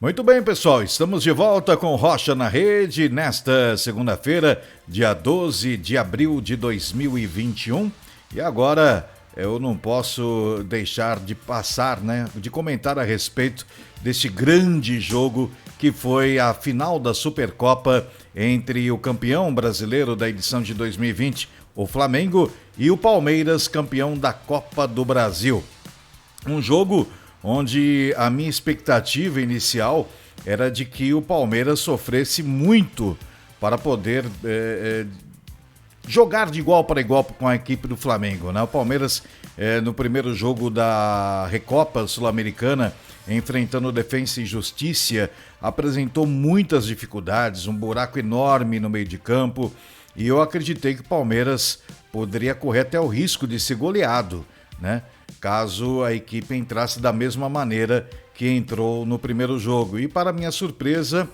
Muito bem, pessoal, estamos de volta com Rocha na Rede nesta segunda-feira, dia 12 de abril de 2021. E agora eu não posso deixar de passar, de comentar a respeito deste grande jogo que foi a final da Supercopa entre o campeão brasileiro da edição de 2020, o Flamengo, e o Palmeiras, campeão da Copa do Brasil. Um jogo onde a minha expectativa inicial era de que o Palmeiras sofresse muito para poder jogar de igual para igual com a equipe do Flamengo, né? O Palmeiras, no primeiro jogo da Recopa Sul-Americana, enfrentando o Defensa e Justiça, apresentou muitas dificuldades, um buraco enorme no meio de campo, e eu acreditei que o Palmeiras poderia correr até o risco de ser goleado, né? Caso a equipe entrasse da mesma maneira que entrou no primeiro jogo. E para minha surpresa,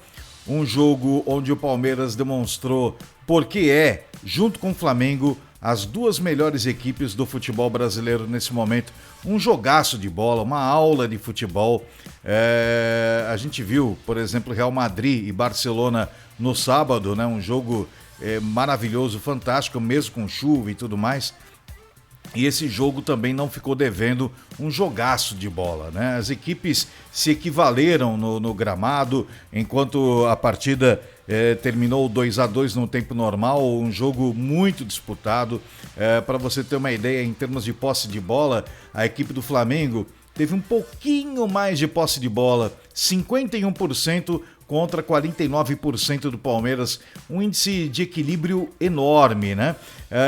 um jogo onde o Palmeiras demonstrou porque junto com o Flamengo, as duas melhores equipes do futebol brasileiro nesse momento. Um jogaço de bola, uma aula de futebol. A gente viu, por exemplo, Real Madrid e Barcelona no sábado, né? Um jogo maravilhoso, fantástico, mesmo com chuva e tudo mais. E esse jogo também não ficou devendo um jogaço de bola, né? As equipes se equivaleram no gramado, enquanto a partida terminou 2-2 no tempo normal, um jogo muito disputado. Para você ter uma ideia, em termos de posse de bola, a equipe do Flamengo teve um pouquinho mais de posse de bola, 51% contra 49% do Palmeiras, um índice de equilíbrio enorme, né?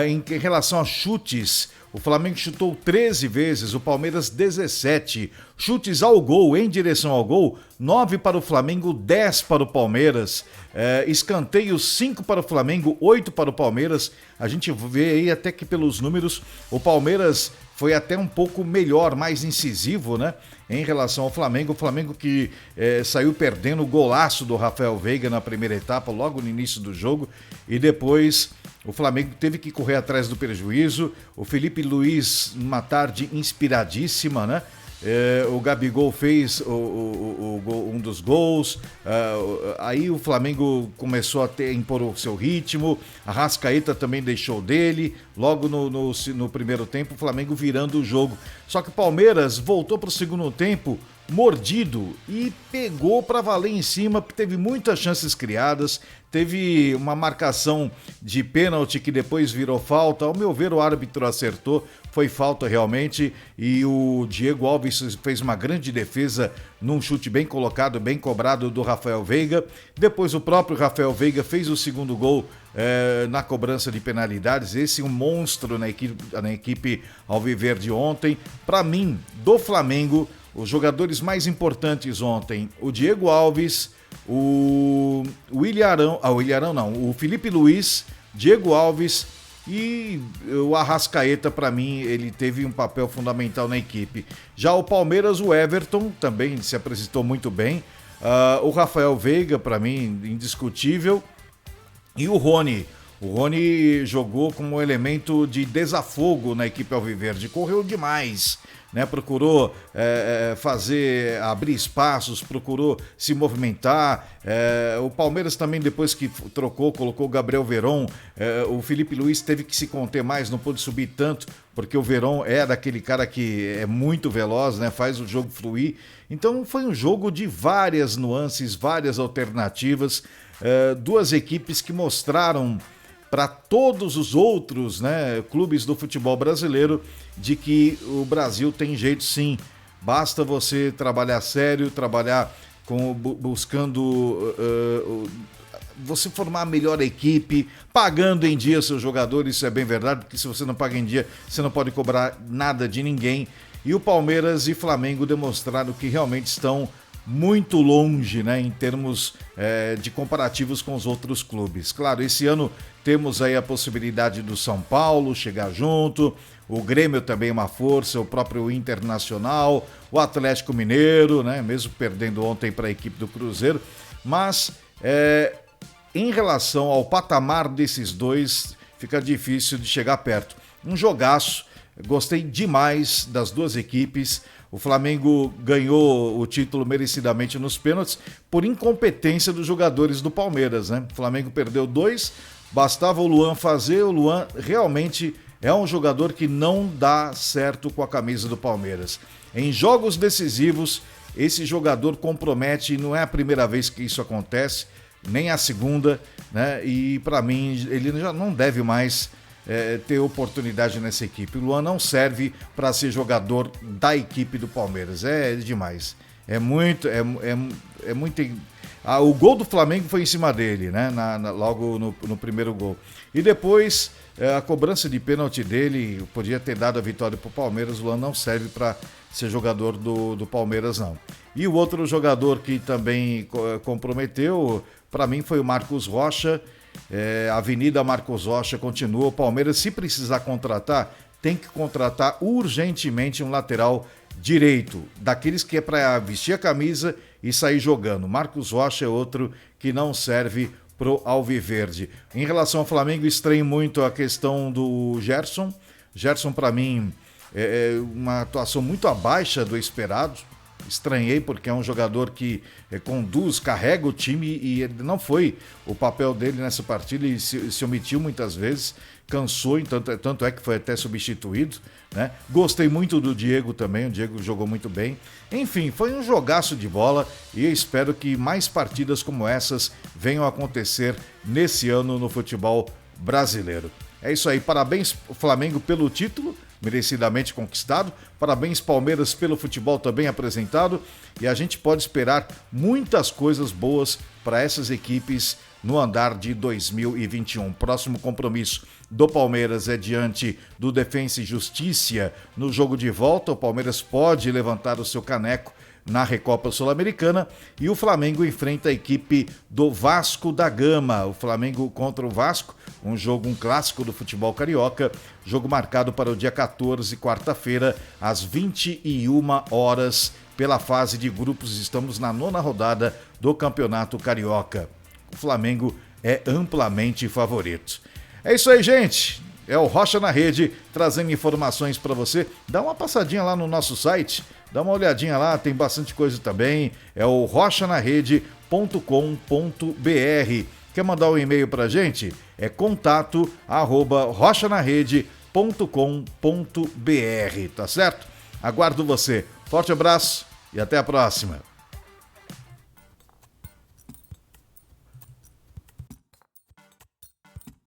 Em relação a chutes, o Flamengo chutou 13 vezes, o Palmeiras 17. Chutes ao gol, em direção ao gol, 9 para o Flamengo, 10 para o Palmeiras. Escanteios, 5 para o Flamengo, 8 para o Palmeiras. A gente vê aí até que pelos números, o Palmeiras foi até um pouco melhor, mais incisivo, né? Em relação ao Flamengo. O Flamengo que saiu perdendo o golaço do Rafael Veiga na primeira etapa, logo no início do jogo, e depois o Flamengo teve que correr atrás do prejuízo. O Felipe Luiz, numa tarde inspiradíssima, né? O Gabigol fez um dos gols, aí o Flamengo começou a impor o seu ritmo, a Arrascaeta também deixou dele, logo no primeiro tempo o Flamengo virando o jogo. Só que o Palmeiras voltou para o segundo tempo mordido e pegou para valer em cima, porque teve muitas chances criadas, teve uma marcação de pênalti que depois virou falta. Ao meu ver, o árbitro acertou, foi falta realmente, e o Diego Alves fez uma grande defesa num chute bem colocado, bem cobrado do Rafael Veiga. Depois o próprio Rafael Veiga fez o segundo gol na cobrança de penalidades. Esse é um monstro na equipe alviverde ontem. Para mim, do Flamengo, os jogadores mais importantes ontem, o Diego Alves, o Felipe Luiz, Diego Alves e o Arrascaeta. Para mim, ele teve um papel fundamental na equipe. Já o Palmeiras, o Everton também se apresentou muito bem. O Rafael Veiga, para mim, indiscutível. E o Rony. O Rony jogou como elemento de desafogo na equipe alviverde, correu demais, né? Procurou abrir espaços, procurou se movimentar. O Palmeiras também, depois que colocou o Gabriel Veron, o Felipe Luiz teve que se conter mais, não pôde subir tanto, porque o Veron é daquele cara que é muito veloz, né? Faz o jogo fluir. Então foi um jogo de várias nuances, várias alternativas, duas equipes que mostraram para todos os outros, né, clubes do futebol brasileiro, de que o Brasil tem jeito sim. Basta você trabalhar sério, trabalhar buscando você formar a melhor equipe, pagando em dia seus jogadores. Isso é bem verdade, porque se você não paga em dia, você não pode cobrar nada de ninguém. E o Palmeiras e Flamengo demonstraram que realmente estão muito longe, né, em termos de comparativos com os outros clubes. Claro, esse ano temos aí a possibilidade do São Paulo chegar junto, o Grêmio também é uma força, o próprio Internacional, o Atlético Mineiro, né, mesmo perdendo ontem para a equipe do Cruzeiro. Mas em relação ao patamar desses dois, fica difícil de chegar perto. Um jogaço. Gostei demais das duas equipes. O Flamengo ganhou o título merecidamente nos pênaltis por incompetência dos jogadores do Palmeiras, né? O Flamengo perdeu 2, bastava o Luan fazer. O Luan realmente é um jogador que não dá certo com a camisa do Palmeiras. Em jogos decisivos, esse jogador compromete, e não é a primeira vez que isso acontece, nem a segunda, né? E para mim, ele já não deve mais ter oportunidade nessa equipe. O Luan não serve para ser jogador da equipe do Palmeiras. É demais. É muito. O gol do Flamengo foi em cima dele, né? Logo no primeiro gol. E depois, a cobrança de pênalti dele podia ter dado a vitória para o Palmeiras. O Luan não serve para ser jogador do Palmeiras, não. E o outro jogador que também comprometeu, para mim, foi o Marcos Rocha. A Avenida Marcos Rocha continua. O Palmeiras, se precisar contratar, tem que contratar urgentemente um lateral direito, daqueles que é para vestir a camisa e sair jogando. Marcos Rocha é outro que não serve pro Alviverde. Em relação ao Flamengo, estranho muito a questão do Gerson. Gerson, para mim, é uma atuação muito abaixo do esperado. Estranhei, porque é um jogador que conduz, carrega o time, e ele não foi o papel dele nessa partida. Ele se omitiu muitas vezes, cansou, tanto é que foi até substituído, né? Gostei muito do Diego também, o Diego jogou muito bem. Enfim, foi um jogaço de bola, e eu espero que mais partidas como essas venham a acontecer nesse ano no futebol brasileiro. É isso aí, parabéns Flamengo pelo título, merecidamente conquistado. Parabéns Palmeiras pelo futebol também apresentado, e a gente pode esperar muitas coisas boas para essas equipes no andar de 2021. Próximo compromisso do Palmeiras é diante do Defensa e Justiça no jogo de volta. O Palmeiras pode levantar o seu caneco na Recopa Sul-Americana, e o Flamengo enfrenta a equipe do Vasco da Gama. O Flamengo contra o Vasco, um clássico do futebol carioca, jogo marcado para o dia 14, quarta-feira, às 21 horas, pela fase de grupos. Estamos na 9ª rodada do Campeonato Carioca. O Flamengo é amplamente favorito. É isso aí, gente. É o Rocha na Rede, trazendo informações para você. Dá uma passadinha lá no nosso site, dá uma olhadinha lá, tem bastante coisa também. É o rochanarede.com.br. Quer mandar um e-mail pra gente? É contato@rochanarede.com.br, tá certo? Aguardo você. Forte abraço e até a próxima.